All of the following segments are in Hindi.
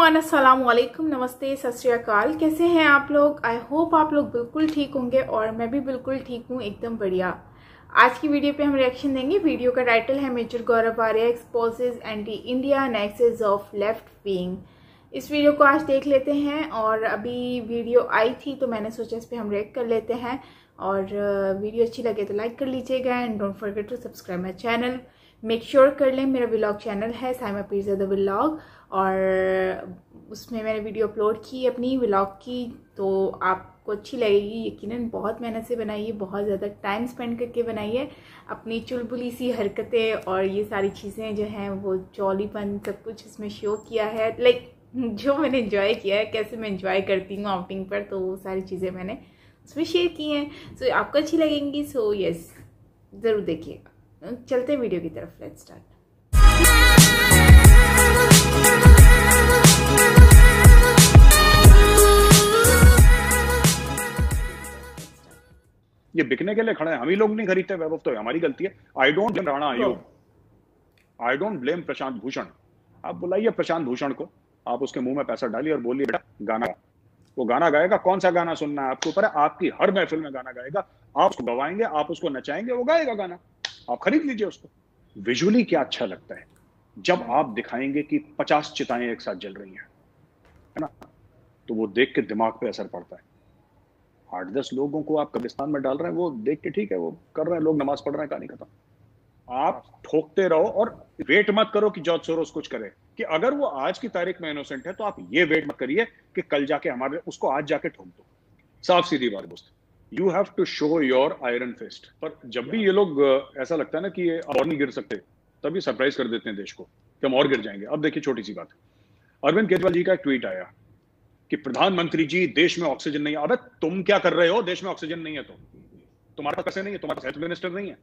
एवरीवन, अस्सलाम वालेकुम, नमस्ते, सत श्री अकाल। कैसे हैं आप लोग? आई होप आप लोग बिल्कुल ठीक होंगे और मैं भी बिल्कुल ठीक हूँ, एकदम बढ़िया। आज की वीडियो पे हम रिएक्शन देंगे। वीडियो का टाइटल है major Gaurav Arya exposes anti India nexus of left wing. इस वीडियो को आज देख लेते हैं और अभी वीडियो आई थी तो मैंने सोचा इस पर हम रिएक्ट कर लेते हैं। और वीडियो अच्छी लगे तो लाइक कर लीजिएगा and don't forget to subscribe my channel. Make sure कर लें, मेरा व्लॉग चैनल है साइमा पीरज़ादा व्लॉग और उसमें मैंने वीडियो अपलोड की अपनी व्लॉग की, तो आपको अच्छी लगेगी। यकीनन बहुत मेहनत से बनाई है, बहुत ज़्यादा टाइम स्पेंड करके बनाई है। अपनी चुलबुली सी हरकतें और ये सारी चीज़ें जो हैं वो जॉलीपन सब कुछ इसमें शो किया है। लाइक जो मैंने एंजॉय किया है, कैसे मैं एंजॉय करती हूँ आउटिंग पर, तो वो सारी चीज़ें मैंने उसमें शेयर की हैं। सो आपको अच्छी लगेंगी, सो यस ज़रूर देखिएगा। चलते हैं वीडियो की तरफ, लेट्स स्टार्ट। ये बिकने के लिए खड़ा है, हम ही लोग नहीं खरीदते वैभव, तो हमारी गलती है। आई डोंट ब्लेम राणा आयोग, आई डोंट ब्लेम प्रशांत भूषण। आप बुलाइए प्रशांत भूषण को, आप उसके मुंह में पैसा डालिए और बोलिए बेटा गाना, वो गाना गाएगा। कौन सा गाना सुनना है आपके ऊपर है, आपकी हर महफिल में गाना गाएगा। आप उसको गवाएंगे, आप उसको नचाएंगे, वो गाएगा गाना, आप खरीद लीजिए उसको। विजुअली क्या अच्छा लगता है जब आप दिखाएंगे कि 50 चिताएं एक साथ जल रही हैं, है ना, तो वो देख के दिमाग पे असर पड़ता है। 8-10 लोगों को आप कब्रिस्तान में डाल रहे हैं, वो देख के ठीक है, वो कर रहे हैं, लोग नमाज पढ़ रहे हैं, कहानी खत्म। आप ठोकते रहो और वेट मत करो कि जॉर्ज सोरोस कुछ करे, कि अगर वो आज की तारीख में इनोसेंट है तो आप ये वेट मत करिए कि कल जाके हमारे उसको आज जाके ठोक दो। साफ सीधी बात दोस्त, you have to show your iron fist. पर जब भी ये लोग ऐसा लगता है ना कि ये और नहीं गिर सकते, तभी सरप्राइज कर देते हैं देश को कि हम और गिर जाएंगे। अब देखिए छोटी सी बात, अरविंद केजरीवाल जी का एक ट्वीट आया कि प्रधानमंत्री जी देश में ऑक्सीजन नहीं है। अबे तुम क्या कर रहे हो? देश में ऑक्सीजन नहीं है तो तुम्हारे पास पैसे नहीं है, तुम्हारे पास हेल्थ मिनिस्टर नहीं है,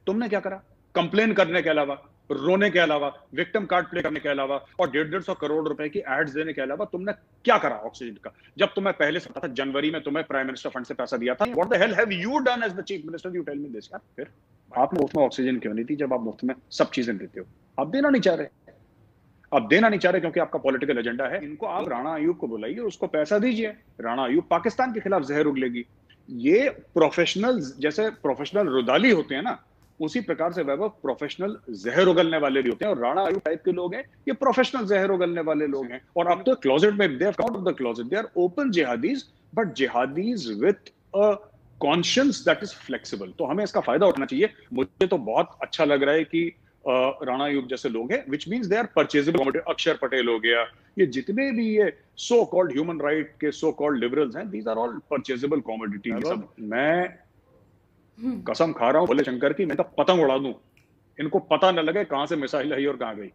तुमने क्या करा? कंप्लेन करने के अलावा, रोने के अलावा, विक्टिम कार्ड प्ले करने के अलावा और 150 करोड़ रुपए की एड्स देने के अलावा तुमने क्या करा ऑक्सीजन का? जब तुम्हें पहले से पता था, जनवरी में तुम्हें प्राइम मिनिस्टर फंड से पैसा दिया था। What the hell have you done as the chief minister? You tell me this. यार फिर आपने मुफ्त में ऑक्सीजन क्यों नहीं दी जब आप मुफ्त में सब चीजें देते हो? आप देना नहीं चाह रहे, आप देना नहीं चाह रहे क्योंकि आपका पॉलिटिकल एजेंडा है। इनको आप राणा आयोग को बुलाइए, उसको पैसा दीजिए। राणा आयोग पाकिस्तान के खिलाफ जहर उगलेगी। ये प्रोफेशनल, जैसे प्रोफेशनल रुदाली होते हैं ना, उसी प्रकार से वैभव प्रोफेशनल जहर उगलने वाले भी होते हैं। और राणा आयोग टाइप के लोग हैं, ये प्रोफेशनल जहर उगलने वाले लोग हैं। और अब तो क्लोजेट में, they have come out of the closet, they are open jihadis, but jihadis with a conscience that is flexible. तो हमें इसका फायदा उठाना चाहिए। मुझे तो बहुत अच्छा लग रहा है कि राणा आयोग जैसे लोग हैं, which means they are purchasable. Akshar Patel हो गया, ये जितने भी ये सो कॉल्ड ह्यूमन राइट के सो कॉल्ड लिबरल्स हैं, these are all purchasable commodity. मैं कसम खा रहा हूं भोले शंकर की, मैं तो पतंग उड़ा दूं, इनको पता न लगे कहां से मिसाइल आई और कहां गई।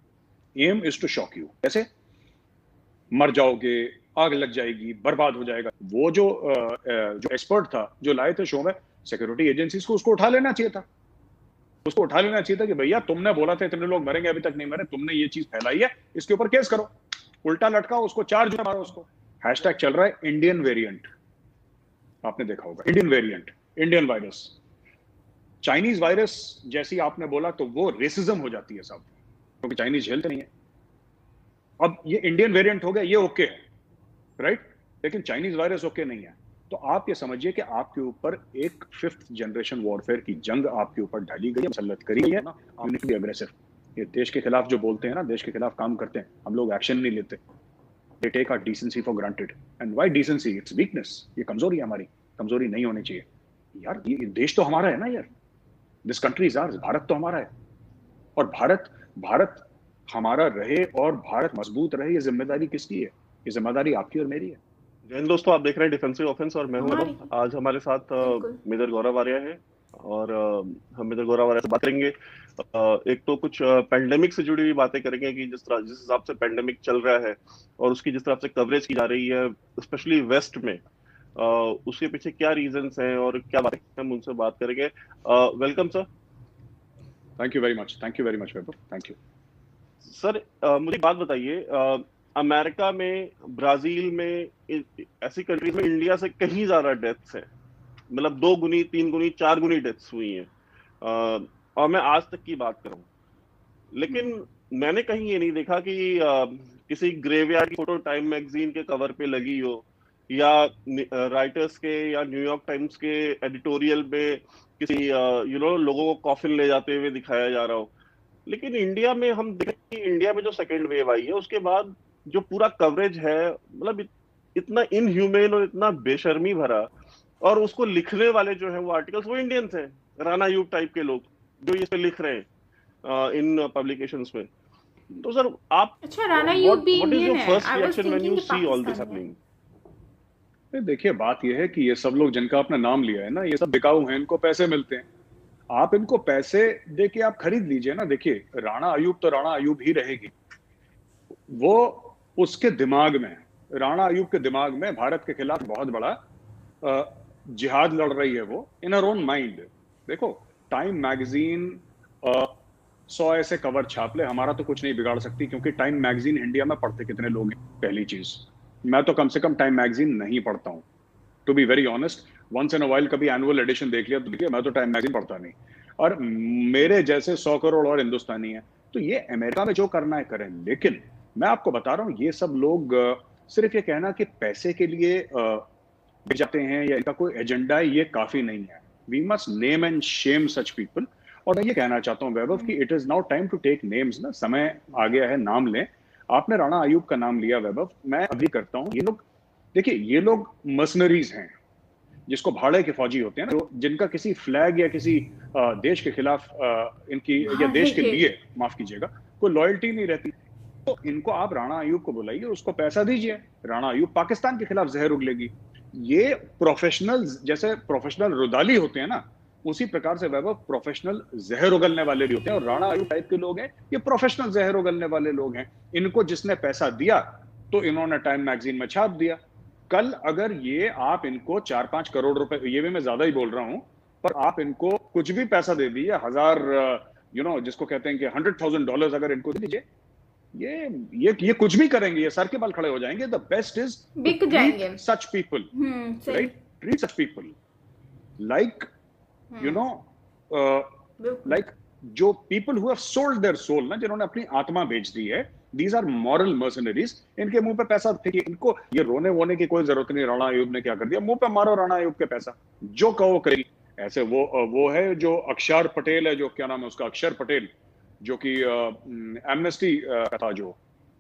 Aim is to shock you. कैसे? मर जाओगे, आग लग जाएगी, बर्बाद हो जाएगा। वो जो एक्सपर्ट था जो लाए थे शो में, सिक्योरिटी एजेंसीज को उसको उठा लेना चाहिए था। उसको उठा लेना चाहिए था कि भैया तुमने बोला था इतने लोग मरेंगे, अभी तक नहीं मरे, तुमने ये चीज फैलाई है, इसके ऊपर केस करो, उल्टा लटकाओ उसको, चार्ज मारो उसको। हैशटैग चल रहा है इंडियन वेरिएंट, आपने देखा होगा, Indian variant, Indian virus. Chinese virus जैसी आपने बोला तो वो रेसिज्म हो जाती है सब, क्योंकि चाइनीज झेलते नहीं है। अब ये इंडियन वेरिएंट हो गया, ये ओके है, राइट, लेकिन चाइनीज वायरस ओके नहीं है। तो आप ये समझिए कि आपके ऊपर एक 5th जनरेशन वॉरफेयर की जंग आपके ऊपर ढाली गई है, मुसल्लत करी गई है ना। यूनिटली अग्रेसिव, ये देश के खिलाफ जो बोलते हैं ना, देश के खिलाफ काम करते हैं, हम लोग एक्शन नहीं लेते। They take our decency for granted. And why decency? It's weakness, ये कमजोरी है हमारी, कमजोरी नहीं होनी चाहिए। यार ये देश तो हमारा है ना यार, this country is ours, Bharat तो हमारा है। और भारत हमारा रहे और भारत मजबूत रहे, ये जिम्मेदारी किसकी है? ये जिम्मेदारी आपकी और मेरी है। जय हिंद दोस्तों, आप देख रहे हैं डिफेंसिव ऑफेंस और मैं हूं। आज हमारे साथ मेजर गौरव आर्या है और हम मेजर गौरव आर्या से बात करेंगे। एक तो कुछ पेंडेमिक से जुड़ी हुई बातें करेंगे कि जिस हिसाब से पेंडेमिक चल रहा है और उसकी जिस तरह से कवरेज की जा रही है, स्पेशली वेस्ट में, उसके पीछे क्या रीजंस हैं और क्या बातें, हम उनसे बात करेंगे। Welcome sir. Thank you very much, thank you very much Vaibhav, thank you sir. मुझे बात बताइए, अमेरिका में, ब्राजील में, ऐसी कंट्रीज में इंडिया से कहीं ज्यादा डेथ्स है, मतलब 2 गुनी, 3 गुनी, 4 गुनी डेथ्स हुई हैं। और मैं आज तक की बात करूं, लेकिन मैंने कहीं ये नहीं देखा कि किसी ग्रेवयार्ड की फोटो टाइम मैगजीन के कवर पे लगी हो, या राइटर्स के या न्यूयॉर्क टाइम्स के एडिटोरियल में किसी लोगों को कॉफिन ले जाते हुए दिखाया जा रहा हो। लेकिन इंडिया में हम देखें कि इंडिया में जो सेकेंड वेव आई है उसके बाद जो पूरा कवरेज है, मतलब इतना इनह्यूमेन और इतना बेशर्मी भरा, और उसको लिखने वाले जो है वो आर्टिकल्स वो इंडियंस हैं, राणा अयूब टाइप के लोग जो इस पे लिख रहे हैं इन पब्लिकेशंस में। तो सर आप अच्छा, राणा अयूब भी व्हाट इज इंडियन योर है? First I was reaction when you thinking see all this Pakistani है। हैपनिंग? देखिए, बात यह है कि ये सब लोग जिनका आपने नाम लिया है ना, ये सब बिकाऊ हैं, इनको पैसे मिलते हैं। आप इनको पैसे दे के आप खरीद लीजिए ना। देखिए, राणा अयूब तो राणा अयूब ही रहेगी। वो उसके दिमाग में, राणा अयूब के दिमाग में भारत के खिलाफ बहुत बड़ा जिहाद लड़ रही है वो, इन हर ओन माइंड। देखो, टाइम मैगजीन 100 ऐसे कवर छाप ले, हमारा तो कुछ नहीं बिगाड़ सकती, क्योंकि टाइम मैगजीन इंडिया में पढ़ते कितने लोग हैं? पहली चीज, मैं तो कम से कम टाइम मैगजीन नहीं पढ़ता हूं, to be very honest. Once in a while कभी एनुअल एडिशन देख लिया तो देखिए, मैं तो टाइम मैगजीन पढ़ता नहीं। और मेरे जैसे 100 करोड़ और हिंदुस्तानी है, तो ये अमेरिका में जो करना है करें। लेकिन मैं आपको बता रहा हूं, ये सब लोग सिर्फ ये कहना कि पैसे के लिए जाते हैं या इनका कोई एजेंडा है, ये काफी नहीं है। We must name and shame such people. और मैं ये कहना चाहता हूँ वैभव कि it is now time to take names ना, समय आ गया है, नाम लें। आपने राणा अयूब का नाम लिया वैभव, मैं अभी करता हूँ। ये लोग, देखिए, ये लोग मर्सनरीज हैं, जिसको भाड़े के फौजी होते हैं ना, जिनका किसी फ्लैग या किसी देश के खिलाफ इनकी या देश के लिए, माफ कीजिएगा, कोई लॉयल्टी नहीं रहती। तो इनको आप राणा अयूब को बुलाइए, उसको पैसा दीजिए, राणा अयूब पाकिस्तान के खिलाफ जहर उगलेगी। ये प्रोफेशनल, जैसे प्रोफेशनल रुदाली होते हैं ना, उसी प्रकार से वैभव प्रोफेशनल जहर उगलने वाले भी होते हैं। और राणा अयूब टाइप के लोग हैं, ये प्रोफेशनल जहर उगलने वाले लोग हैं। इनको जिसने पैसा दिया तो इन्होंने टाइम मैगजीन में छाप दिया। कल अगर ये आप इनको 4-5 करोड़ रुपए, ये भी मैं ज्यादा ही बोल रहा हूं, पर आप इनको कुछ भी पैसा दे दिए, 1000 जिसको कहते हैं कि $100,000 अगर इनको दे दीजिए, ये कुछ भी करेंगे, ये सर के बल खड़े हो जाएंगे। द बेस्ट इज बिक जाएंगे such people, right? Treat such people like like जो people who have sold their soul ना, जिन्होंने अपनी आत्मा बेच दी है। These are moral mercenaries. इनके मुंह पे पैसा फेंकिए, इनको ये रोने वोने की कोई जरूरत नहीं। राणा अयूब ने क्या कर दिया, मुंह पे मारो राणा अयूब के पैसा, जो कहो करेगी। ऐसे वो है जो अक्षर पटेल है, जो क्या नाम है उसका, अक्षर पटेल, जो कि एमनेस्टी का था, जो,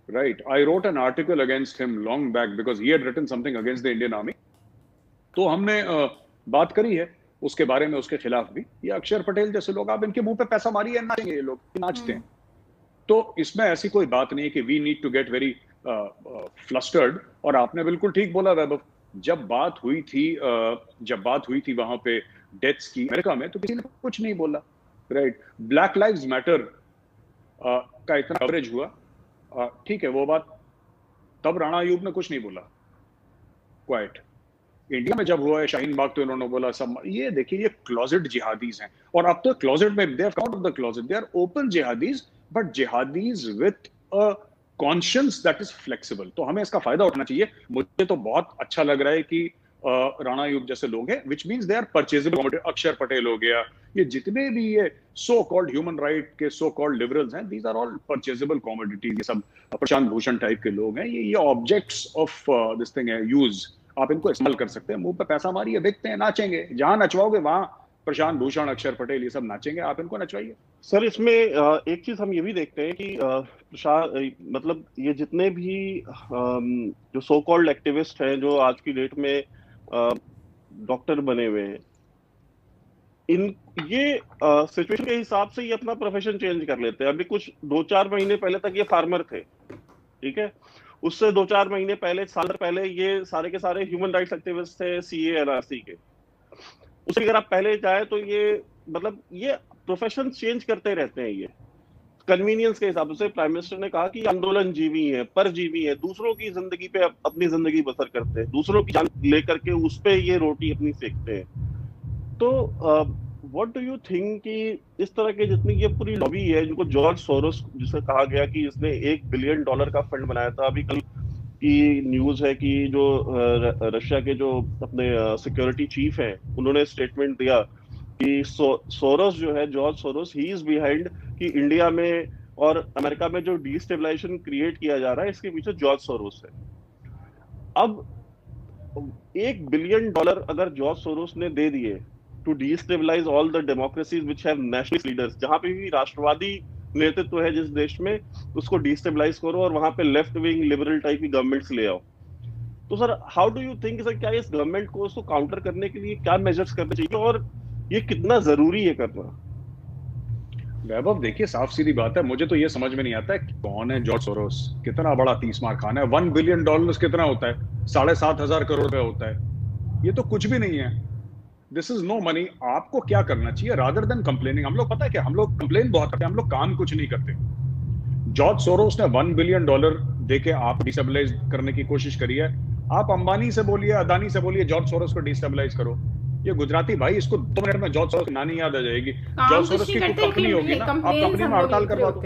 right? I wrote an article against him long back because he had written something against the Indian army. तो हमने बात करी है उसके बारे में, उसके खिलाफ भी। ये अक्षर पटेल जैसे लोग, आप इनके मुंह पे पैसा मारिए, नाचेंगे ये लोग, नाचते हैं। तो इसमें ऐसी कोई बात नहीं है कि we need to get very flustered. और आपने बिल्कुल ठीक बोला वैभव, जब बात हुई थी वहां पे डेथ्स की अमेरिका में, तो किसी ने कुछ नहीं बोला, राइट? ब्लैक लाइव्स मैटर का इतना कवरेज हुआ, ठीक है, वो बात, तब राणा अयूब ने कुछ नहीं बोला, क्वाइट। इंडिया में जब हुआ है शाहीन बाग, तो इन्होंने बोला सब। ये देखिए, ये क्लोजेट जिहादीज हैं। और अब तो क्लोजेट में, they have come out of the closet, they are open jihadis, but jihadis with a conscience that is flexible. तो हमें इसका फायदा उठाना चाहिए। मुझे तो बहुत अच्छा लग रहा है कि राणा अयूब जैसे लोग हैं, which means they are purchasable. Akshar Patel हो गया, ये जितने भी ये सो कॉल्ड ह्यूमन राइट के सो कॉल्ड लिबरल्स हैं, these are all purchasable commodities. ये सब प्रशांत भूषण टाइप के लोग हैं, ये ऑब्जेक्ट्स ऑफ दिस थिंग है, यूज। आप इनको इस्तेमाल कर सकते हैं, मुंह पे पैसा मारिए, बिकते हैं, नाचेंगे। जहां नचवाओगे वहां प्रशांत भूषण, अक्षर पटेल, ये सब नाचेंगे, आप इनको नचवाइए। सर, इसमें एक चीज हम ये भी देखते हैं कि मतलब ये जितने भी जो सो कॉल्ड एक्टिविस्ट हैं, जो आज की डेट में डॉक्टर बने हुए हैं, ये सिचुएशन के हिसाब से ये अपना प्रोफेशन चेंज कर लेते हैं। अभी कुछ 2-4 महीने पहले तक ये फार्मर थे, ठीक है? उससे 2-4 महीने पहले, साल पहले, ये सारे के सारे ह्यूमन राइट्स एक्टिविस्ट थे, सीए एनआरसी के। उससे अगर आप पहले जाए तो ये मतलब ये प्रोफेशन चेंज करते रहते हैं। ये कन्वीनियंस के हिसाब से प्राइम मिनिस्टर ने कहा कि आंदोलन जीवी है, परजीवी है, दूसरों की जिंदगी पे अपनी जिंदगी बसर करते हैं, दूसरों की जान लेकर के उस पे ये रोटी अपनी सेकते हैं। तो व्हाट डू यू थिंक कि इस तरह के जितनी ये पूरी लॉबी है, जिनको जॉर्ज सोरोस, जिसे कहा गया कि इसने $1 बिलियन का फंड बनाया था, अभी कल की न्यूज है कि जो रशिया के जो अपने सिक्योरिटी चीफ हैं, उन्होंने स्टेटमेंट दिया कि सोरोस जो है, George Soros, he is behind कि इंडिया में और अमेरिका में जो डिस्टेबलाइजेशन क्रिएट किया जा रहा है इसके पीछे जॉर्ज सोरोस है। अब $1 बिलियन अगर जॉर्ज सोरोस ने दे दिए to destabilise all the democracies which have nationalist leaders, जहां पे भी राष्ट्रवादी नेतृत्व है जिस देश में, उसको डिस्टेबलाइज करो और वहां पे लेफ्ट विंग लिबरल टाइप की गवर्नमेंट्स ले आओ। तो sir how do you think sir, क्या इस गवर्नमेंट को उसको काउंटर करने के लिए क्या मेजर्स करने चाहिए और ये कितना जरूरी है करना? वैभव देखिए, साफ सीधी बात है, मुझे तो ये समझ में नहीं आता है कौन है जॉर्ज सोरोस, कितना बड़ा तीसमार खाना है। $1 बिलियन कितना होता है? 7,500 करोड़ रुपए होता है। ये तो कुछ भी नहीं है। This is no money. आपको क्या करना चाहिए रादर देन कंप्लेनिंग? हम लोग पता है क्या, हम लोग कंप्लेन बहुत करते हैं, हम लोग काम कुछ नहीं करते। जॉर्ज सोरोस ने $1 बिलियन देके आप डिस्टेबलाइज करने की कोशिश करी है। आप अंबानी से बोलिए, अदानी से बोलिए, जॉर्ज सोरोस को डिस्टेबलाइज करो। ये गुजराती भाई, इसको 2 मिनट में जॉर्ज सोरोस की नानी याद आ जाएगी। जॉर्ज सोरोस की कंपनी होगी ना, आप कंपनी में हड़ताल करवा दो,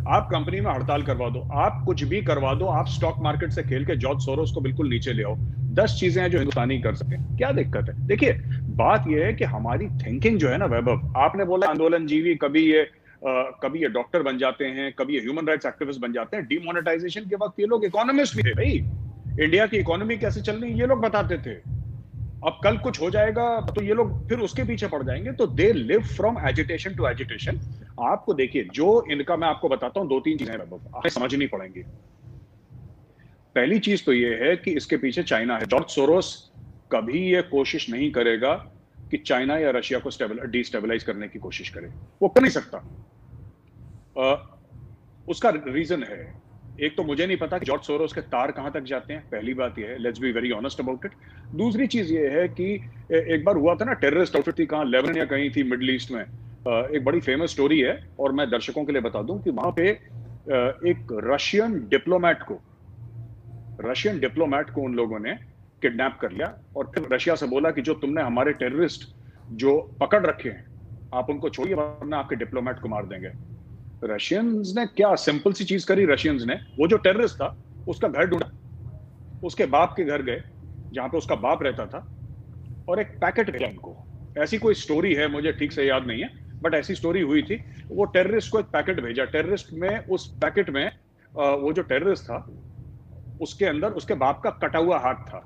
आप कंपनी में हड़ताल करवा दो, आप कुछ भी करवा दो, आप स्टॉक मार्केट से खेल के जॉर्ज सोरोस को बिल्कुल नीचे ले आओ। 10 चीजें हैं जो हिंदुस्तानी कर सके, क्या दिक्कत है? देखिए बात यह है कि हमारी थिंकिंग जो है ना वैभव, आपने बोला आंदोलनजीवी, कभी ये डॉक्टर बन जाते हैं, कभी ये ह्यूमन राइट्स एक्टिविस्ट बन जाते हैं। डिमोनेटाइजेशन के वक्त ये लोग इकोनॉमिस्ट भी थे भाई। इंडिया की इकोनॉमी कैसे चल रही है ये लोग बताते थे। अब कल कुछ हो जाएगा तो ये लोग फिर उसके पीछे पड़ जाएंगे। तो they live from agitation to agitation. आपको देखिए, जो इनका मैं आपको बताता हूं, 2-3 चीजें आपको समझनी पड़ेंगी। पहली चीज तो ये है कि इसके पीछे चाइना है। जॉर्ज सोरोस कभी ये कोशिश नहीं करेगा कि चाइना या रशिया को डिस्टेबलाइज करने की कोशिश करे, वो कर नहीं सकता। उसका रीजन है, एक तो मुझे नहीं पता कि जॉर्ज सोरोस के तार कहां तक जाते हैं, पहली बात यह है, let's be very honest about it. दूसरी चीज ये है कि एक बार हुआ था ना, टेररिस्ट आउटफिट थी, कहां, लेबनान या कहीं थी मिडिल ईस्ट में। एक बड़ी फेमस स्टोरी है और मैं दर्शकों के लिए बता दूं कि वहां पे एक रशियन डिप्लोमैट को उन लोगों ने किडनैप कर लिया और फिर रशिया से बोला कि जो तुमने हमारे टेररिस्ट जो पकड़ रखे हैं आप उनको छोड़िए वरना आपके डिप्लोमैट को मार देंगे। रशियंस ने क्या सिंपल सी चीज करी, रशियंस ने वो जो टेररिस्ट था उसका घर ढूंढा, उसके बाप के घर गए जहां पे उसका बाप रहता था और एक पैकेट भेजा उनको। ऐसी कोई स्टोरी है, मुझे ठीक से याद नहीं है, बट ऐसी स्टोरी हुई थी। वो टेररिस्ट को एक पैकेट भेजा, टेररिस्ट में, उस पैकेट में वो जो टेररिस्ट था उसके अंदर उसके बाप का कटा हुआ हाथ था।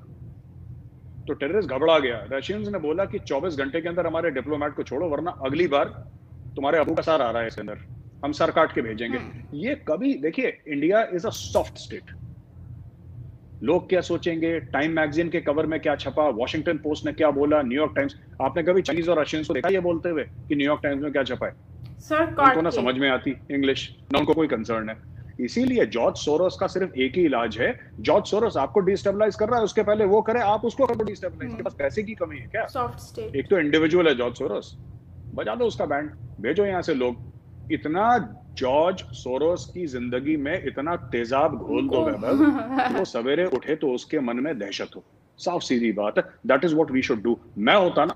तो टेररिस्ट घबरा गया। रशियंस ने बोला कि 24 घंटे के अंदर हमारे डिप्लोमेट को छोड़ो वरना अगली बार तुम्हारे अबू का सर आ रहा है इसके अंदर, हम सर काट के भेजेंगे। ये कभी देखिए, India is a soft state. लोग क्या सोचेंगे, टाइम मैगजीन के कवर में क्या छपा, वॉशिंगटन पोस्ट ने क्या बोला, न्यूयॉर्क टाइम्स, आपने कभी चाइनीज और रशियंस को देखा ये बोलते हुए कि न्यूयॉर्क टाइम्स में क्या छपा है? उनको ना समझ में आती इंग्लिश, ना उनको कोई कंसर्न है। इसीलिए जॉर्ज सोरोस का सिर्फ एक ही इलाज है, जॉर्ज सोरोस आपको डिस्टेबलाइज कर रहा है, उसके पहले वो करे, आप उसको करो डिस्टेबलाइज। उसके पास पैसे की कमी है क्या? Soft state. एक तो इंडिविजुअल है जॉर्ज सोरोस, बजा दो उसका बैंड, भेजो यहां से लोग। इतना जॉर्ज सोरोस की जिंदगी में इतना तेजाब घोल दो वैभव, वो सवेरे उठे तो उसके मन में दहशत हो। साफ सीधी बात है, that is what we should do. मैं होता ना,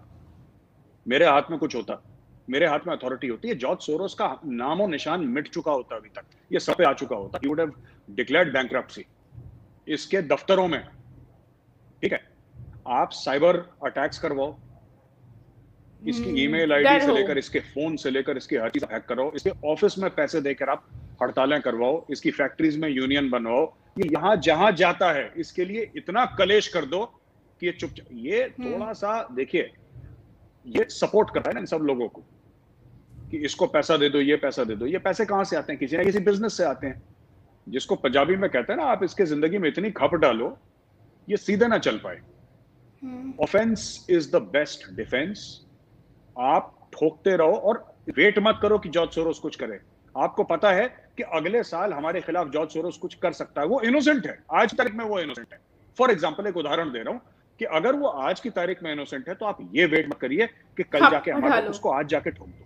मेरे हाथ में कुछ होता, मेरे हाथ में अथॉरिटी होती है, जॉर्ज सोरोस का नामो निशान मिट चुका होता अभी तक, ये सब पे आ चुका होता। He would have declared bankruptcy इसके दफ्तरों में। ठीक है, आप साइबर अटैक्स करवाओ, इसकी ईमेल आईडी से लेकर इसके फोन से लेकर इसकी हर चीज हैक कराओ, इसके ऑफिस में पैसे देकर आप हड़तालें करवाओ, इसकी फैक्ट्रीज में यूनियन बनवाओ, ये यहां जहां जाता है इसके लिए इतना कलेश कर दो कि ये चुपचाप, ये थोड़ा सा देखिए, ये सपोर्ट करता है ना इन सब लोगों को कि इसको पैसा दे दो, ये पैसा दे दो। ये पैसे कहां से आते हैं? किसी ना किसी बिजनेस से आते हैं, जिसको पंजाबी में कहते हैं ना, आप इसके जिंदगी में इतनी खप डालो ये सीधे ना चल पाए। Offence is the best defence. आप ठोकते रहो और वेट मत करो कि जॉर्ज सोरोस कुछ करे। आपको पता है कि अगले साल हमारे खिलाफ जॉर्ज सोरोस कुछ कर सकता है, वो इनोसेंट है, आज तारीख में वो इनोसेंट है। फॉर एग्जांपल एक उदाहरण दे रहा हूं कि अगर वो आज की तारीख में इनोसेंट है तो आप ये वेट मत करिए कि कल जाके हमारे उसको आज जाके ठोक दो।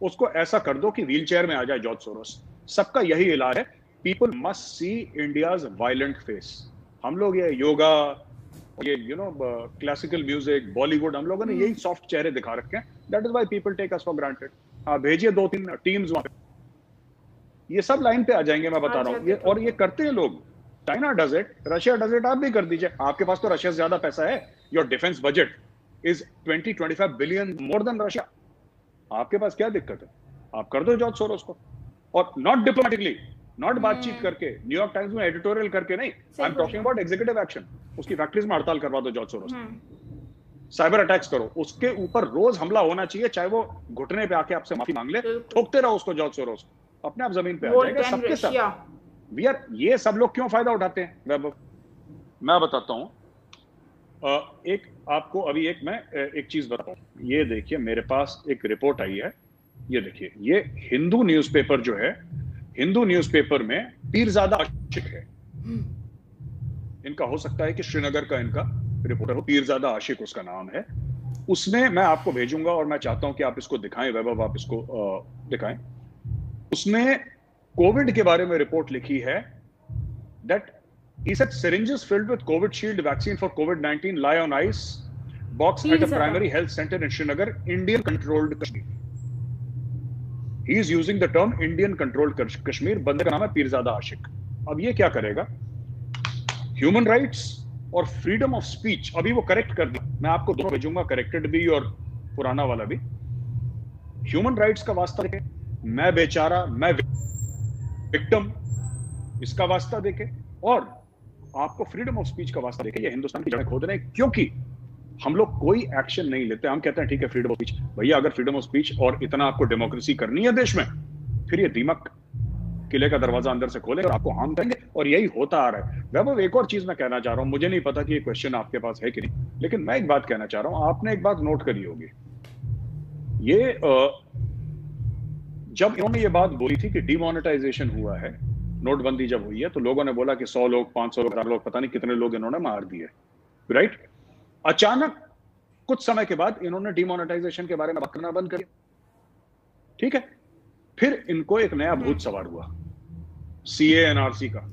उसको ऐसा कर दो कि व्हीलचेयर में आ जाए जॉर्ज सोरोस। सबका यही इलाज है, people must see India's violent face. हम लोग ये योगा, ये क्लासिकल म्यूजिक, बॉलीवुड, हम लोगों ने यही सॉफ्ट चेहरे दिखा रखे हैं। That is why people take us for granted. भेजिए 2-3 टीम्स वहां पे, ये सब लाइन पे आ जाएंगे, मैं बता रहा हूँ। ये और ये करते हैं लोग। China does it, Russia does it, आप भी कर दीजिए। आपके पास तो रशिया से ज्यादा पैसा है। Your defence budget is 20-25 billion more than Russia. आपके पास क्या दिक्कत है? आप कर दो जॉर्ज सोरोस को। और नॉट डिप्लोमेटिकली, नॉट बातचीत करके, न्यूयॉर्क टाइम्स में एडिटोरियल करके नहीं, I am talking about executive action. उसकी फैक्ट्रीज में हड़ताल करवा दो जॉर्ज सोरोस, साइबर अटैक्स करो, उसके ऊपर रोज हमला होना चाहिए, चाहे वो घुटने पे आके आपसे माफी मांग ले, ठोकते रहो उसको जॉर्ज सोरोस, अपने आप जमीन पे आ जाएगा। सबके साथ वी आर, ये सब लोग क्यों फायदा उठाते हैं वैभव, मैं बताता हूं। एक आपको अभी मैं एक चीज बताऊं, ये देखिए मेरे पास एक रिपोर्ट आई है, ये देखिए, ये हिंदू न्यूज़पेपर जो है, हिंदू न्यूज़पेपर में पीरजादा आशिक है, इनका हो सकता है कि श्रीनगर का इनका रिपोर्टर हो, पीरजादा आशिक उसका नाम है। उसने, मैं आपको भेजूंगा और मैं चाहता हूं कि आप इसको दिखाएं वैभव, आप इसको दिखाएं। उसने कोविड के बारे में रिपोर्ट लिखी है, that he said syringes filled with COVID shield vaccine for COVID-19 lie on ice box at a primary health center in Srinagar, Indian controlled Kashmir. He is using the term Indian controlled Kashmir. बंदे का नाम है पीरजादा आशिक। अब ये क्या करेगा, ह्यूमन राइट्स और फ्रीडम ऑफ स्पीच, अभी वो करेक्ट कर दिया, मैं आपको दोनों भेजूंगा, करेक्टेड भी और पुराना वाला भी। ह्यूमन राइट्स का वास्ता देखे, मैं बेचारा, मैं विक्टिम, इसका वास्ता देखे, और आपको फ्रीडम ऑफ स्पीच का वास्ता देखे, ये हिंदुस्तान की जड़ें खोद रहे हैं, क्योंकि हम लोग कोई एक्शन नहीं लेते। हम कहते हैं ठीक है फ्रीडम ऑफ स्पीच, भैया अगर फ्रीडम ऑफ स्पीच और इतना आपको डेमोक्रेसी करनी है देश में, फिर ये दीमक किले का दरवाजा अंदर से खोले और आपको हार्म करेंगे, और यही होता आ रहा है। वैभव एक और चीज मैं कहना चाह रहा हूं, मुझे नहीं पता कि ये क्वेश्चन आपके पास है कि नहीं, लेकिन मैं एक बात कहना चाह रहा हूं, आपने एक बात नोट करी होगी, ये जब इन्होंने ये बात बोली थी कि डिमोनेटाइजेशन हुआ है, नोटबंदी जब हुई है, तो लोगों ने बोला कि 100 लोग, 500 लोग, 1000 लोग, पता नहीं कितने लोग इन्होंने मार दिए, राइट। अचानक कुछ समय के बाद इन्होंने डिमोनेटाइजेशन के बारे में बात करना बंद कर दिया, ठीक है। फिर इनको एक नया भूत सवार हुआ, सीए एनआरसी का।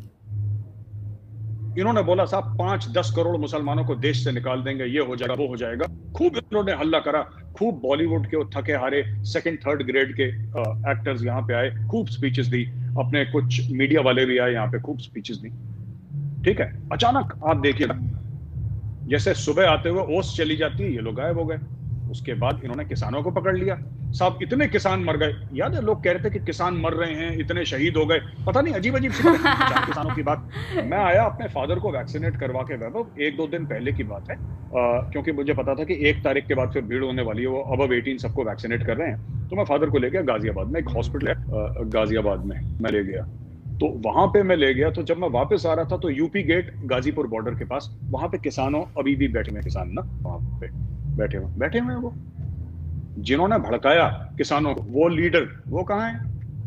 इन्होंने बोला साहब 5-10 करोड़ मुसलमानों को देश से निकाल देंगे, ये हो जाएगा, वो हो जाएगा। खूब इन्होंने हल्ला करा, खूब बॉलीवुड के थके हारे 2nd-3rd ग्रेड के एक्टर्स यहाँ पे आए, खूब स्पीचेस दी, अपने कुछ मीडिया वाले भी आए यहाँ पे, खूब स्पीचेस दी, ठीक है। अचानक आप देखिए, जैसे सुबह आते हुए ओस चली जाती है, ये लोग गायब हो गए। उसके बाद इन्होंने किसानों को पकड़ लिया, साहब इतने किसान मर गए, याद है लोग कह रहे थे कि किसान मर रहे हैं, इतने शहीद हो गए, पता नहीं अजीब अजीब किसानों की बात। मैं आया अपने फादर को वैक्सीनेट करवा के, वैभव 1-2 दिन पहले की बात है, क्योंकि मुझे पता था कि 1 तारीख के बाद फिर भीड़ होने वाली है, वो अबव 18 सबको वैक्सीनेट कर रहे हैं। तो मैं फादर को ले गया गाजियाबाद में, एक हॉस्पिटल है गाजियाबाद में, मैं ले गया, तो वहां पे मैं ले गया। तो जब मैं वापस आ रहा था तो यूपी गेट गाजीपुर बॉर्डर के पास, वहां पे किसानों अभी भी बैठे हुए किसान ना, वहां पे बैठे हुए वो जिन्होंने भड़काया किसानों को, वो लीडर वो कहाँ है,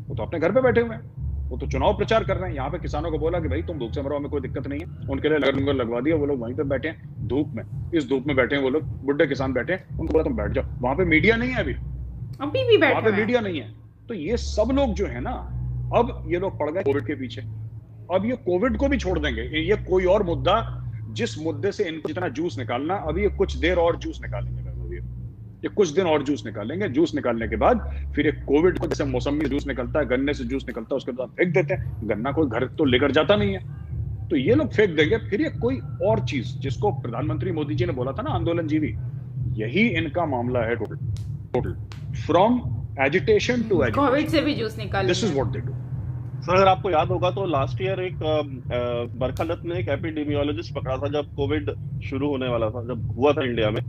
वो तो अपने घर पे बैठे हुए हैं, वो तो चुनाव प्रचार कर रहे हैं। यहाँ पे किसानों को बोला कि भाई तुम धूप से मरो, हमें कोई दिक्कत नहीं है, उनके लिए लंगर लगवा दिया, वो लोग वहीं पे बैठे हैं धूप में, इस धूप में बैठे हैं वो लोग, बुढ़े किसान बैठे हैं, उनको बोला तुम बैठ जाओ। वहां पे मीडिया नहीं है, अभी भी वहां पे मीडिया नहीं है। तो ये सब लोग जो है ना, अब ये लोग पड़ गए कोविड के पीछे, अब ये कोविड को भी छोड़ देंगे, ये कोई और मुद्दा, जिस मुद्दे से इनको जितना जूस निकालना, अभी ये कुछ देर और जूस निकालेंगे, ये कुछ दिन और जूस निकालेंगे। जूस निकालने के बाद फिर एक कोविड को, जैसे मौसमी जूस निकलता है, गन्ने से जूस निकलता है, उसके बाद फेंक देते हैं, गन्ना कोई घर तो लेकर जाता नहीं है, तो ये लोग फेंक देंगे। फिर ये कोई और चीज, जिसको प्रधानमंत्री मोदी जी ने बोला था ना आंदोलन जीवी, यही इनका मामला है total, from agitation to agitation, Covid से भी जूस निकाल, this is what they do. Sir अगर आपको याद होगा तो लास्ट ईयर एक बरखा दत्त ने एक एपिडेमियोलॉजिस्ट पकड़ा था जब कोविड शुरू होने वाला था, जब हुआ था इंडिया में,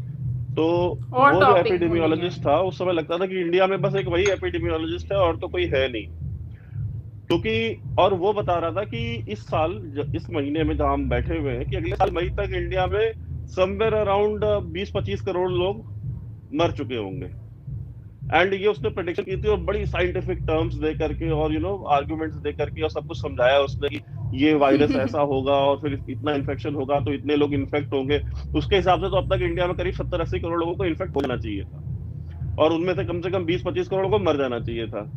तो वो जो एपिडेमियोलॉजिस्ट था, उस समय लगता था कि इंडिया में बस एक वही एपिडेमियोलॉजिस्ट है और तो कोई है नहीं, क्योंकि और वो बता रहा था कि इस साल, इस महीने में जहां हम बैठे हुए हैं, कि अगले साल मई तक इंडिया में समवेयर अराउंड 20-25 करोड़ लोग मर चुके होंगे। एंड ये उसने प्रेडिक्शन की थी, और बड़ी साइंटिफिक टर्म्स दे करके और आर्गुमेंट्स दे करके और सब कुछ समझाया उसने कि ये वायरस ऐसा होगा और फिर इतना इन्फेक्शन होगा तो इतने लोग इन्फेक्ट होंगे। उसके हिसाब से तो अब तक इंडिया में करीब 70-80 करोड़ लोगों को इन्फेक्ट हो जाना चाहिए था, और उनमें से कम 20-25 करोड़ को मर जाना चाहिए था।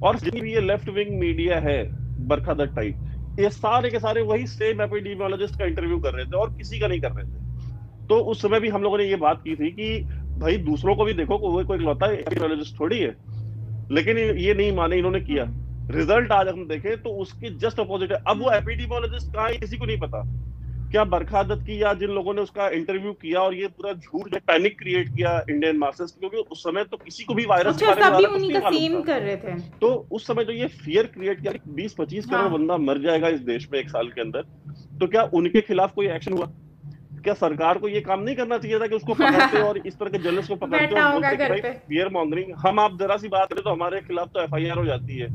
और जितनी भी ये लेफ्ट विंग मीडिया है, बरखा दत्त टाइप, ये सारे के सारे वही सेम एपिडेमियोलॉजिस्ट का इंटरव्यू कर रहे थे और किसी का नहीं कर रहे थे। तो उस समय भी हम लोगों ने ये बात की थी कि भाई दूसरों को भी देखो, कोई इकलौता एपिडेमियोलॉजिस्ट थोड़ी है, लेकिन ये नहीं माने, इन्होंने किया। रिजल्ट आज हम देखें तो उसके जस्ट अपोजिट है। अब वो एपिडेमियोलॉजिस्ट कहाँ है किसी को नहीं पता, क्या बरखादत की या जिन लोगों ने उसका इंटरव्यू किया और ये पूरा झूठ जो पैनिक क्रिएट किया इंडियन मासेस, क्योंकि उस समय तो किसी को भी वायरस के बारे में सभी कुछ उन्हीं नहीं का सेम मालूम था। कर रहे थे। तो उस समय जो ये फियर क्रिएट किया 20-25 करोड़ बंदा मर जाएगा इस देश में 1 साल के अंदर, तो क्या उनके खिलाफ कोई एक्शन हुआ? क्या सरकार को ये काम नहीं करना चाहिए था कि उसको पकड़ते और इस तरह के जर्नलिस्ट को पकड़ते और बोलते कि भाई फियर मॉन्गरिंग, हम आप जरा सी बात करें तो हमारे खिलाफ तो FIR हो जाती है।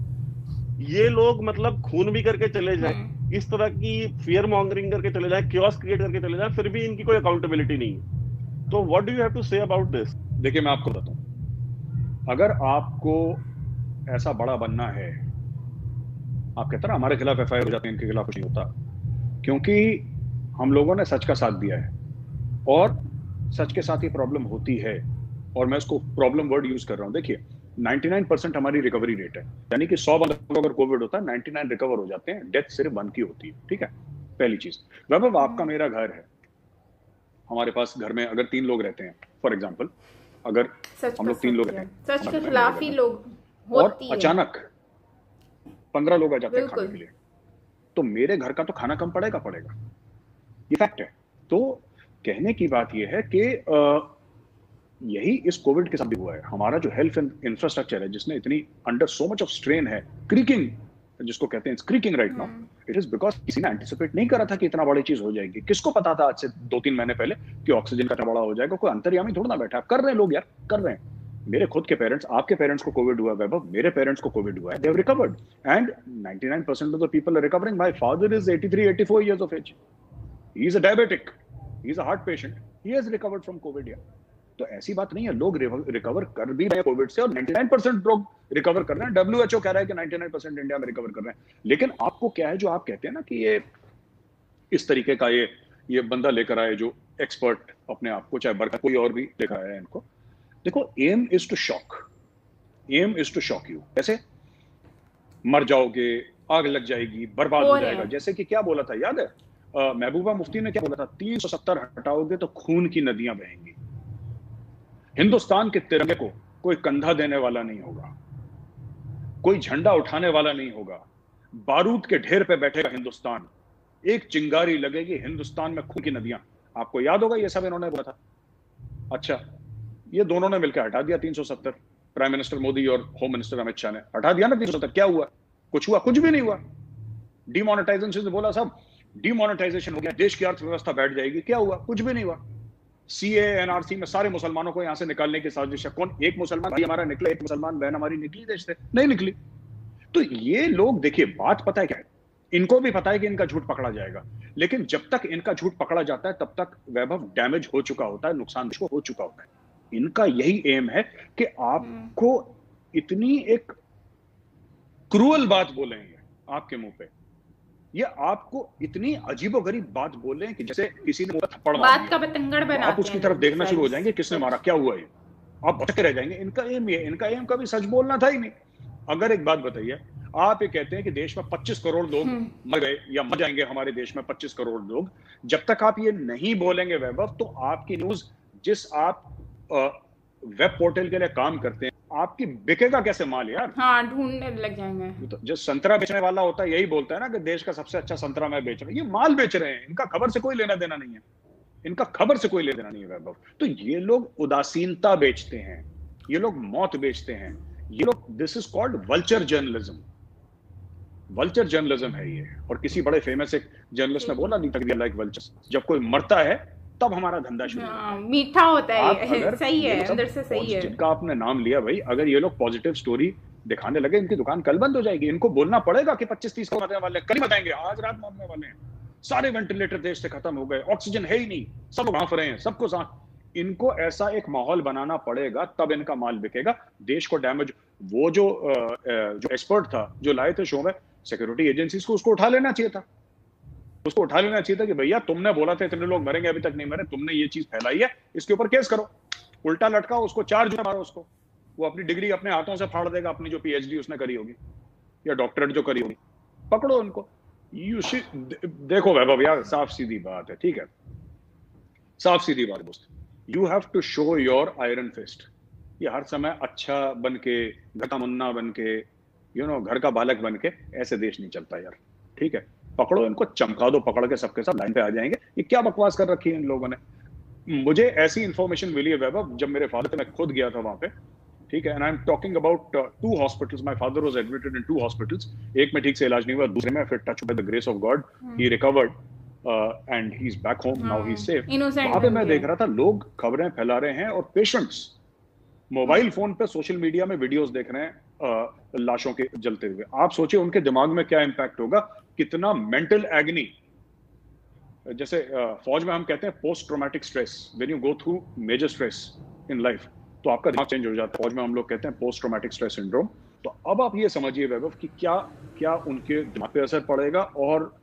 ये लोग मतलब खून भी करके चले जाए, इस तरह की फियर मॉन्गरिंग करके चले जाए, क्योस क्रिएट करके चले जाए, फिर भी इनकी कोई अकाउंटेबिलिटी नहीं है। तो what do you have to say about this? देखिए मैं आपको बताऊं, अगर आपको ऐसा बड़ा बनना है, आप कहते हैं ना हमारे खिलाफ FIR हो जाते हैं, इनके खिलाफ कुछ नहीं होता, क्योंकि हम लोगों ने सच का साथ दिया है और सच के साथ ही प्रॉब्लम होती है। और मैं उसको प्रॉब्लम वर्ड यूज कर रहा हूं। देखिए 99% हमारी रिकवरी रेट है, यानी कि 100 बंदों को अगर कोविड होता है 99 रिकवर हो जाते हैं, डेथ सिर्फ 1 की होती है। ठीक है, पहली चीज। वैभव, आपका मेरा घर है, हमारे पास घर में अगर 3 लोग रहते हैं, फॉर एग्जाम्पल, अगर हम लोग 3 लोग रहते हैं, सच के खिलाफ ही लोग और अचानक 15 लोग आ जाते हैं खाने के लिए, तो मेरे घर का तो खाना कम पड़ेगा, ये फैक्ट है। तो कहने की बात यह है कि यही इस कोविड के साथ भी हुआ है। हमारा जो हेल्थ इंफ्रास्ट्रक्चर है, जिसने इतनी under so much of strain है, क्रीकिंग जिसको कहते हैं, creaking right now, it is because किसी ने एंटिसिपेट नहीं करा था कि इतना बड़ी चीज हो जाएगी। किसको पता था आज से 2-3 महीने पहले कि ऑक्सीजन का बड़ा हो जाएगा? कोई अंतर्यामी थोड़ा ना बैठा, कर रहे हैं लोग यार, कर रहे हैं। मेरे खुद के पेरेंट्स, आपके पेरेंट्स को कोविड हुआ वैभव, मेरे पेरेंट्स को कोविड हुआ है, they have recovered and 99% of the people are recovering. My father is 83-84 years of age. He is a diabetic. He is a heart patient. He has recovered from COVID. तो ऐसी बात नहीं है, लोग रिकवर कर भी रहे हैं कोविड से और 99% लोग रिकवर कर रहे हैं। WHO कह रहा है कि 99% इंडिया में रिकवर कर रहे हैं। लेकिन आपको क्या है, जो आप कहते हैं ना कि ये इस तरीके का ये बंदा लेकर आए जो एक्सपर्ट अपने आप को, चाहे बरका कोई और भी लेकर आया है इनको। देखो, aim is to shock, aim is to shock you. कैसे? मर जाओगे, आग लग जाएगी, बर्बाद हो जाएगा। जैसे कि क्या बोला था याद है, महबूबा मुफ्ती ने क्या बोला था, 370 हटाओगे तो खून की नदियां बहेंगी। हिंदुस्तान के तिरंगे को कोई कंधा देने वाला नहीं होगा, कोई झंडा उठाने वाला नहीं होगा, बारूद के ढेर पे बैठेगा हिंदुस्तान, एक चिंगारी लगेगी, हिंदुस्तान में खून की नदियां। आपको याद होगा ये सब इन्होंने बोला था। अच्छा, ये दोनों ने मिलकर हटा दिया 370, प्राइम मिनिस्टर मोदी और होम मिनिस्टर अमित शाह ने हटा दिया ना 370। क्या हुआ? कुछ हुआ? कुछ भी नहीं हुआ। डिमोनेटाइजेशन से बोला सब, डिमोनेटाइजेशन हो गया, देश की अर्थव्यवस्था बैठ जाएगी। क्या हुआ? कुछ भी नहीं हुआ। CAA NRC में सारे मुसलमानों को यहां से निकालने की साजिश है। कौन? एक मुसलमान भाई हमारा निकला, एक मुसलमान बहन हमारी निकली देश से? नहीं निकली। तो ये लोग, देखिए बात पता है क्या है, इनको भी पता है कि इनका झूठ पकड़ा जाएगा, लेकिन जब तक इनका झूठ पकड़ा जाता है तब तक वैभव डैमेज हो चुका होता है, नुकसान को हो चुका होता है। इनका यही एम है कि आपको इतनी एक क्रूअल बात बोलेंगे आपके मुंह पे, ये आपको इतनी अजीबोगरीब बात बोले कि जैसे किसी ने थप्पड़ मार बात का बतंगड़ बना, आप उसकी तरफ देखना शुरू हो जाएंगे, किसने मारा, क्या हुआ, ये आप भटके रह जाएंगे। इनका एम ये, इनका एम कभी सच बोलना था ही नहीं। अगर एक बात बताइए, आप ये कहते हैं कि देश में 25 करोड़ लोग मर गए या मर जाएंगे, हमारे देश में 25 करोड़ लोग, जब तक आप ये नहीं बोलेंगे वैभव, तो आपकी न्यूज, जिस आप वेब पोर्टल के लिए काम करते हैं, आपकी बिकेगा कैसे माल यार? हाँ, ढूंढने लग जाएंगे। तो जो संतरा बेचने वाला होता है यही बोलता है ना कि देश का सबसे अच्छा संतरा मैं बेच रहा हूं। ये माल बेच रहे हैं, इनका खबर से कोई लेना देना नहीं है, इनका खबर से कोई लेना देना नहीं है वैभव। तो ये लोग उदासीनता बेचते हैं, ये लोग मौत बेचते हैं, ये लोग, this is called vulture journalism. Vulture journalism है ये। और किसी बड़े फेमस एक जर्नलिस्ट ने बोला नहीं था, लाइक वल्चर्स, जब कोई मरता है तब हमारा धंधा शुरू होता है। मीठा होता है, सही है, अंदर से सही है। जिनका आपने नाम लिया भाई, अगर ये लोग पॉजिटिव स्टोरी दिखाने लगे, इनकी दुकान कल बंद हो जाएगी। इनको बोलना पड़ेगा कि 25-30 को मरने वाले, कल ही बताएंगे, आज रात मरने वाले हैं, सारे वेंटिलेटर देश से खत्म हो गए, ऑक्सीजन है ही नहीं, सब भांफ रहे हैं, सबको सांस। इनको ऐसा एक माहौल बनाना पड़ेगा, तब इनका माल बिकेगा। देश को डैमेज, वो जो एक्सपर्ट था जो लाए थे शो में, सिक्योरिटी एजेंसीज को उसको उठा लेना चाहिए था, उसको उठा लेना चाहिए था कि भैया तुमने बोला था इतने लोग मरेंगे, अभी तक नहीं मरे, तुमने ये चीज फैलाई है, इसके ऊपर केस करो, उल्टा लटकाओ उसको, 4 जूता मारो उसको, वो अपनी डिग्री अपने हाथों से फाड़ देगा, अपनी जो PhD उसने करी होगी या डॉक्टरेट जो करी होगी, पकड़ो उनको। देखो वैभव यार, साफ सीधी बात है, ठीक है, साफ सीधी बात दोस्त, you have to show your iron fist. ये हर समय अच्छा बन के, घटा मुन्ना बन के, घर का बालक बन के ऐसे देश नहीं चलता यार, ठीक है। पकड़ो इनको, चमका दो, पकड़ के सबके साथ लाइन पे आ जाएंगे। ये क्या बकवास कर रखी है इन लोगों ने। मुझे ऐसी इंफॉर्मेशन मिली है वैभव, जब मेरे फादर, मैं खुद गया था वहां पे, ठीक है, and I am talking about 2 hospitals. My father was admitted in 2 hospitals. एक में ठीक से इलाज नहीं हुआ, दूसरे में फिर touch by the grace of God he recovered and he is back home now, he is safe. वहां पे मैं देख रहा था लोग खबरें फैला रहे हैं और पेशेंट्स मोबाइल फोन पे सोशल मीडिया में वीडियोस देख रहे हैं लाशों के जलते हुए। आप सोचिए उनके दिमाग में क्या इंपैक्ट होगा, कितना मेंटल एग्नी। जैसे फौज में हम कहते हैं post traumatic stress, when you go through major stress in life तो आपका दिमाग चेंज हो जाता है। फौज में हम लोग कहते हैं पोस्ट ट्रॉमेटिक स्ट्रेस सिंड्रोम। तो अब आप ये समझिए वैभव कि क्या उनके दिमाग पे असर पड़ेगा और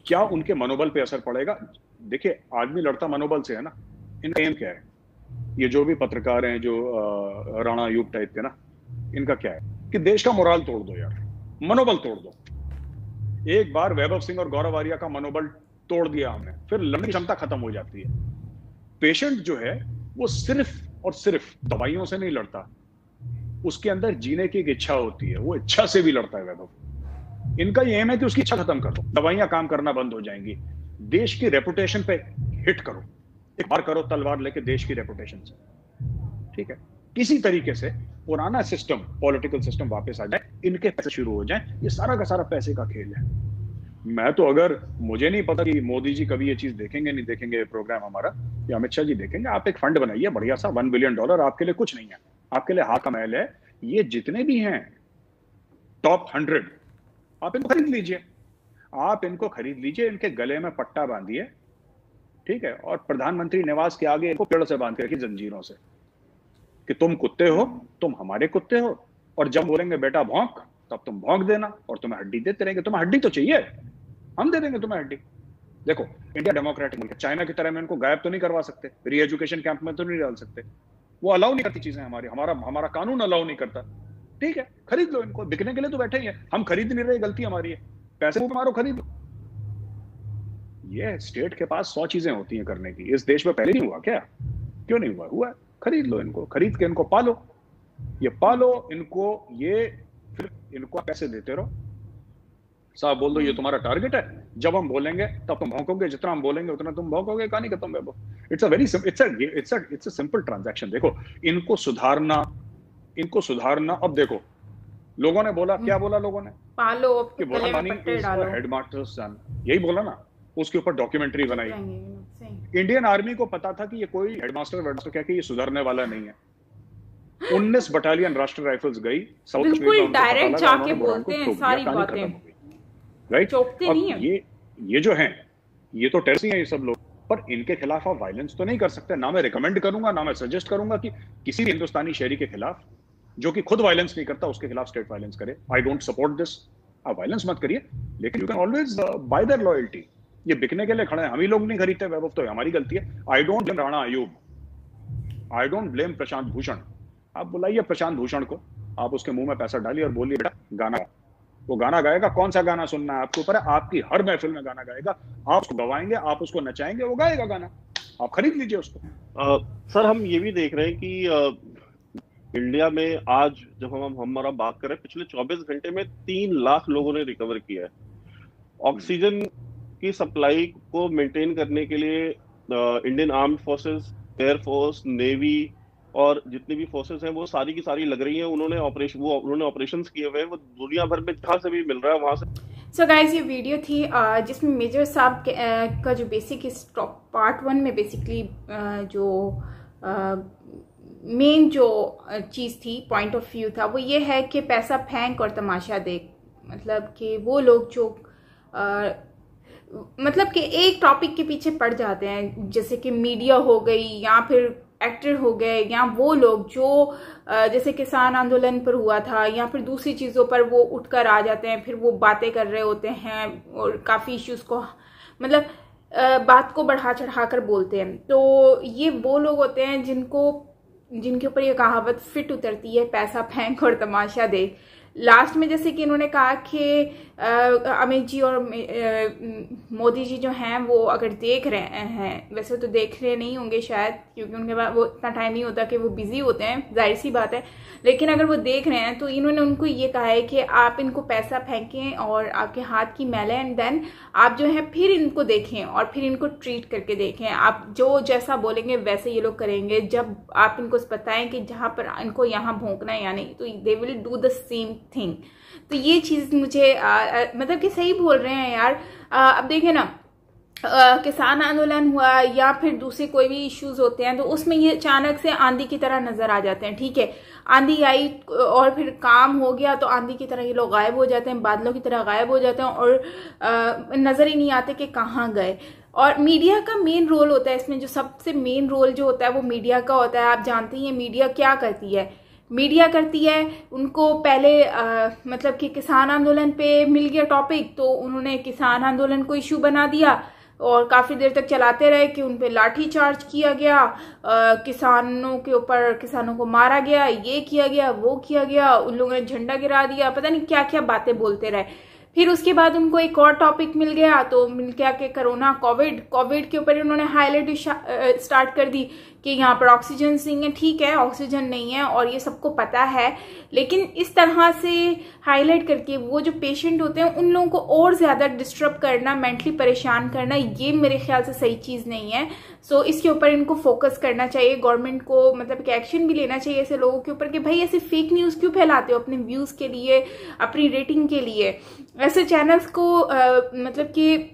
क्या उनके मनोबल पे असर पड़ेगा। देखिए आदमी लड़ता मनोबल से है ना, इनका एम क्या है, ये जो भी पत्रकार हैं जो राणा अयूब टाइप के ना, इनका क्या है कि देश का मोराल तोड़ दो यार, मनोबल तोड़ दो। एक बार वैभव सिंह और गौरव आर्या का मनोबल तोड़ दिया हमने, फिर लड़ने की क्षमता खत्म हो जाती है। पेशेंट जो है वो सिर्फ और सिर्फ दवाइयों से नहीं लड़ता, उसके अंदर जीने की एक इच्छा होती है, वो इच्छा से भी लड़ता है वैभव। इनका ये एम है कि उसकी इच्छा खत्म कर दो, दवाइयां काम करना बंद हो जाएंगी, देश की रेपुटेशन पे हिट करो, एक बार करो तलवार लेके देश की रेपुटेशन से, ठीक है। किसी तरीके से पुराना सिस्टम, पॉलिटिकल सिस्टम वापस आ जाए, इनके पैसे शुरू हो जाए। ये सारा का सारा पैसे का खेल है। मैं तो, अगर मुझे नहीं पता कि मोदी जी कभी ये चीज देखेंगे नहीं देखेंगे प्रोग्राम हमारा, या अमित शाह जी देखेंगे, आप एक फंड बनाइए बढ़िया सा, $1 बिलियन आपके लिए कुछ नहीं है, आपके लिए हाथ का महल है। ये जितने भी हैं टॉप 100 आप इनको खरीद लीजिए, आप इनको खरीद लीजिए, इनके गले में पट्टा बांधिए, ठीक है, और प्रधानमंत्री निवास के आगे इनको पेड़ से बांध के रखिए जंजीरों से कि तुम कुत्ते हो, तुम हमारे कुत्ते हो, और जब बोलेंगे बेटा भौंक तब तुम भौंक देना, और तुम्हें हड्डी देते रहेंगे। तुम्हें हड्डी तो चाहिए, हम दे देंगे तुम्हें हड्डी। देखो इंडिया डेमोक्रेटिक मुल्क है, चाइना की तरह में इनको गायब तो नहीं करवा सकते, री एजुकेशन कैंप में तो नहीं डाल सकते, वो अलाउ नहीं करती चीजें हमारी, हमारा कानून अलाउ नहीं करता, ठीक है। खरीद लो इनको, बिकने के लिए तो बैठे ही है, हम खरीद नहीं रहे, गलती हमारी है, पैसे मारो खरीद लो। ये स्टेट के पास 100 चीजें होती हैं करने की, इस देश में पहले नहीं हुआ क्या? क्यों नहीं हुआ? हुआ है। खरीद लो इनको, खरीद के इनको पालो, ये पालो इनको, ये फिर इनको पैसे देते रहो। साहब बोल दो ये तुम्हारा टारगेट है, जब हम बोलेंगे तब तुम भौंकोगे, जितना हम बोलेंगे उतना तुम भौंकोगे, कहानी खत्म है। It's a very it's a simple transaction. देखो इनको सुधारना, अब देखो लोगों ने बोला, क्या बोला लोगों ने, पालो कि हेडमास्टर सन, यही बोला ना, उसके ऊपर डॉक्यूमेंट्री बनाई। इंडियन आर्मी को पता था कि ये कोई हेडमास्टर क्या कि ये सुधरने वाला नहीं है। 19 बटालियन राष्ट्रीय राइफल्स गई साउथ कश्मीर में, डायरेक्ट जाके बोलते हैं सारी बातें, राइट। अब ये जो हैं ये तो टेररिस्ट हैं ये सब लोग, पर इनके खिलाफ आप वायलेंस तो नहीं कर सकते। ना मैं रिकमेंड करूंगा, ना मैं सजेस्ट करूंगा कि किसी हिंदुस्तानी शहरी के खिलाफ जो कि खुद वायलेंस नहीं करता उसके खिलाफ स्टेट वायलेंस करे। I don't support this. आप वायलेंस मत करिए, लेकिन you can always bye their loyalty. ये बिकने के लिए खड़े हैं, हम ही लोग नहीं खरीदते वैभव, तो हमारी गलती है। I don't blame Rana Ayub, I don't blame Prashant Bhushan. आप बुलाइए प्रशांत भूषण को, आप उसके मुंह में पैसा डालिए और बोलिए बेटा गाना, वो गाना गाएगा। कौन सा गाना सुनना है आपके ऊपर है, आपकी हर महफिल में गाना गाएगा, आप उसको गवाएंगे, आप उसको नचाएंगे, वो गाएगा गाना, आप खरीद लीजिए उसको। सर हम ये भी देख रहे हैं कि इंडिया में आज जब हम हमारा बात करें, पिछले 24 घंटे में 3 लाख लोगों ने रिकवर किया है। ऑक्सीजन की सप्लाई को मेंटेन करने के लिए Indian armed forces, air force, navy और जितनी भी फोर्सेस हैं वो सारी की सारी लग रही हैं। उन्होंने ऑपरेशंस किए हुए हैं, वो दुनिया भर में जहाँ से भी मिल रहा है वहां से। सो गाइज ये वीडियो थी जिसमें मेजर साहब का जो बेसिक पार्ट 1 में बेसिकली जो मेन जो चीज़ थी, पॉइंट ऑफ व्यू था, वो ये है कि पैसा फेंक और तमाशा देख। मतलब कि वो लोग जो मतलब कि एक टॉपिक के पीछे पड़ जाते हैं, जैसे कि मीडिया हो गई या फिर एक्टर हो गए, या वो लोग जो जैसे किसान आंदोलन पर हुआ था या फिर दूसरी चीज़ों पर वो उठकर आ जाते हैं, फिर वो बातें कर रहे होते हैं और काफ़ी इश्यूज को मतलब बात को बढ़ा चढ़ा कर बोलते हैं। तो ये वो लोग होते हैं जिनके ऊपर ये कहावत फिट उतरती है, पैसा फेंक और तमाशा देख। लास्ट में जैसे कि इन्होंने कहा कि अमित जी और मोदी जी जो हैं वो अगर देख रहे हैं, वैसे तो देख रहे नहीं होंगे शायद, क्योंकि उनके पास वो इतना टाइम नहीं होता कि वो बिजी होते हैं, जाहिर सी बात है, लेकिन अगर वो देख रहे हैं तो इन्होंने उनको ये कहा है कि आप इनको पैसा फेंकें और आपके हाथ की मैलें, एंड देन आप जो है फिर इनको देखें और फिर इनको ट्रीट करके देखें। आप जो जैसा बोलेंगे वैसे ये लोग करेंगे। जब आप इनको बताएं कि जहाँ पर इनको यहाँ भौंकना है या नहीं, तो they will do the same thing. तो ये चीज़ मुझे मतलब कि सही बोल रहे हैं यार। अब देखें ना, किसान आंदोलन हुआ या फिर दूसरे कोई भी इश्यूज होते हैं तो उसमें ये अचानक से आंधी की तरह नजर आ जाते हैं। ठीक है, आंधी आई और फिर काम हो गया तो आंधी की तरह ये लोग गायब हो जाते हैं, बादलों की तरह गायब हो जाते हैं और नजर ही नहीं आते कि कहाँ गए। और मीडिया का मेन रोल होता है इसमें, जो सबसे मेन रोल जो होता है वो मीडिया का होता है। आप जानते हैं मीडिया क्या करती है, मीडिया करती है उनको पहले मतलब कि किसान आंदोलन पे मिल गया टॉपिक तो उन्होंने किसान आंदोलन को इशू बना दिया और काफ़ी देर तक चलाते रहे कि उन पे लाठी चार्ज किया गया, किसानों के ऊपर, किसानों को मारा गया, ये किया गया, वो किया गया, उन लोगों ने झंडा गिरा दिया, पता नहीं क्या क्या बातें बोलते रहे। फिर उसके बाद उनको एक और टॉपिक मिल गया तो मिल गया कि कोरोना, कोविड के ऊपर उन्होंने हाईलाइट स्टार्ट कर दी कि यहाँ पर ऑक्सीजन नहीं है। ठीक है, ऑक्सीजन नहीं है और ये सबको पता है, लेकिन इस तरह से हाईलाइट करके वो जो पेशेंट होते हैं उन लोगों को और ज़्यादा डिस्टर्ब करना, मेंटली परेशान करना, ये मेरे ख्याल से सही चीज़ नहीं है। सो इसके ऊपर इनको फोकस करना चाहिए, गवर्नमेंट को मतलब कि एक्शन भी लेना चाहिए ऐसे लोगों के ऊपर कि भाई ऐसे फेक न्यूज़ क्यों फैलाते हो अपने व्यूज़ के लिए, अपनी रेटिंग के लिए। ऐसे चैनल्स को मतलब कि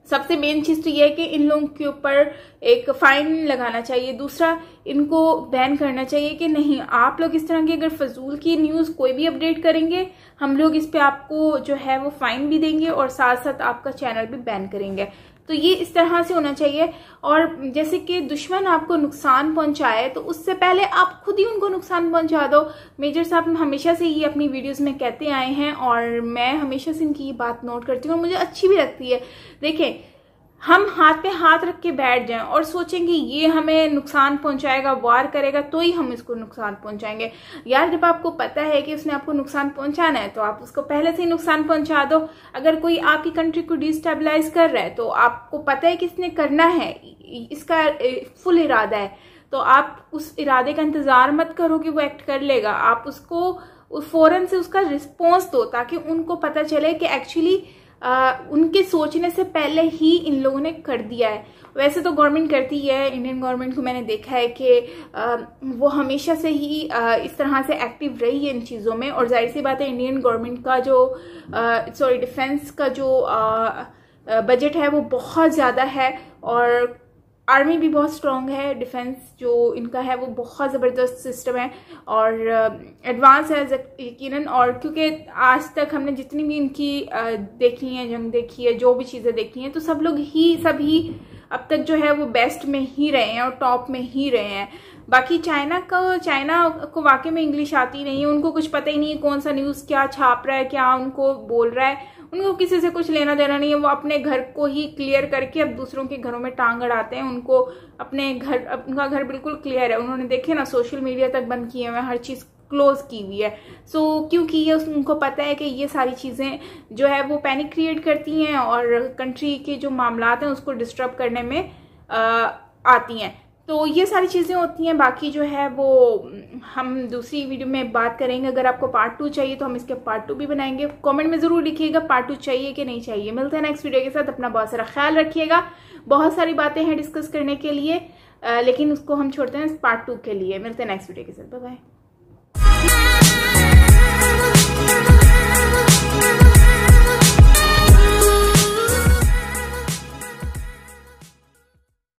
सबसे मेन चीज़ तो ये है कि इन लोगों के ऊपर एक फाइन लगाना चाहिए। दूसरा, इनको बैन करना चाहिए कि नहीं, आप लोग इस तरह की अगर फजूल की न्यूज़ कोई भी अपडेट करेंगे, हम लोग इस पे आपको जो है वो फाइन भी देंगे और साथ साथ आपका चैनल भी बैन करेंगे। तो ये इस तरह से होना चाहिए। और जैसे कि दुश्मन आपको नुकसान पहुंचाए तो उससे पहले आप खुद ही उनको नुकसान पहुंचा दो। मेजर साहब हमेशा से ये अपनी वीडियोस में कहते आए हैं और मैं हमेशा से इनकी ये बात नोट करती हूँ और मुझे अच्छी भी लगती है। देखें, हम हाथ पे हाथ रख के बैठ जाएं और सोचेंगे ये हमें नुकसान पहुंचाएगा, वार करेगा तो ही हम इसको नुकसान पहुंचाएंगे। यार, जब आपको पता है कि उसने आपको नुकसान पहुंचाना है तो आप उसको पहले से ही नुकसान पहुंचा दो। अगर कोई आपकी कंट्री को डिस्टेबलाइज कर रहा है तो आपको पता है कि इसने करना है, इसका फुल इरादा है, तो आप उस इरादे का इंतजार मत करो कि वो एक्ट कर लेगा। आप उसको फौरन से उसका रिस्पॉन्स दो ताकि उनको पता चले कि एक्चुअली उनके सोचने से पहले ही इन लोगों ने कर दिया है। वैसे तो गवर्नमेंट करती है, इंडियन गवर्नमेंट को मैंने देखा है कि वो हमेशा से ही इस तरह से एक्टिव रही है इन चीज़ों में। और जाहिर सी बात है, इंडियन गवर्नमेंट का जो डिफेंस का जो बजट है वो बहुत ज़्यादा है और आर्मी भी बहुत स्ट्रॉन्ग है। डिफेंस जो इनका है वो बहुत ज़बरदस्त सिस्टम है और एडवांस है यकीनन। और क्योंकि आज तक हमने जितनी भी इनकी देखी है, जंग देखी है, जो भी चीज़ें देखी हैं, तो सब लोग ही सभी अब तक जो है वो बेस्ट में ही रहे हैं और टॉप में ही रहे हैं। बाकी चाइना को वाकई में इंग्लिश आती नहीं है, उनको कुछ पता ही नहीं है कौन सा न्यूज़ क्या छाप रहा है, क्या उनको बोल रहा है, उनको किसी से कुछ लेना देना नहीं है। वो अपने घर को ही क्लियर करके अब दूसरों के घरों में टांग अड़ाते हैं। उनको उनका घर बिल्कुल क्लियर है। उन्होंने देखे ना, सोशल मीडिया तक बंद किए हुए, हर चीज़ क्लोज की हुई है। सो क्योंकि ये उनको पता है कि ये सारी चीज़ें जो है वो पैनिक क्रिएट करती हैं और कंट्री के जो मामलात हैं उसको डिस्टर्ब करने में आती हैं। तो ये सारी चीज़ें होती हैं। बाकी जो है वो हम दूसरी वीडियो में बात करेंगे। अगर आपको पार्ट 2 चाहिए तो हम इसके पार्ट 2 भी बनाएंगे। कमेंट में ज़रूर लिखिएगा पार्ट 2 चाहिए कि नहीं चाहिए। मिलते हैं नेक्स्ट वीडियो के साथ। अपना बहुत सारा ख्याल रखिएगा। बहुत सारी बातें हैं डिस्कस करने के लिए, लेकिन उसको हम छोड़ते हैं पार्ट 2 के लिए। मिलते हैं नेक्स्ट वीडियो के साथ। Bye bye.